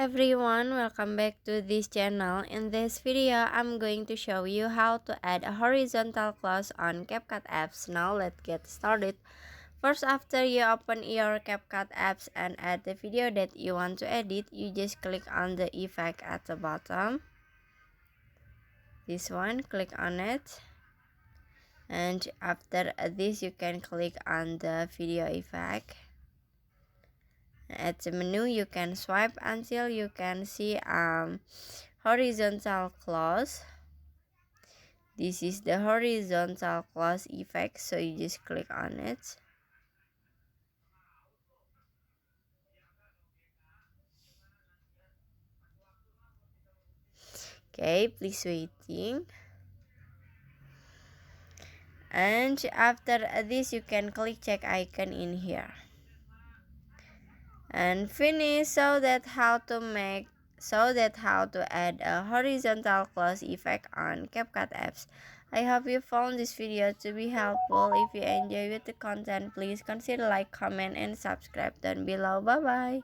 Everyone, welcome back to this channel. In this video, I'm going to show you how to add a horizontal clause on CapCut apps. Now let's get started. First, after you open your CapCut apps and add the video that you want to edit, you just click on the effect at the bottom. This one, click on it. And after this, you can click on the video effect. At the menu, you can swipe until you can see horizontal clause. This is the horizontal clause effect, so you just click on it. Okay, please waiting. And after this, you can click check icon in here and finish. So that how to add a horizontal clause effect on CapCut apps. I hope you found this video to be helpful. If you enjoyed the content, please consider like, comment, and subscribe down below. Bye bye.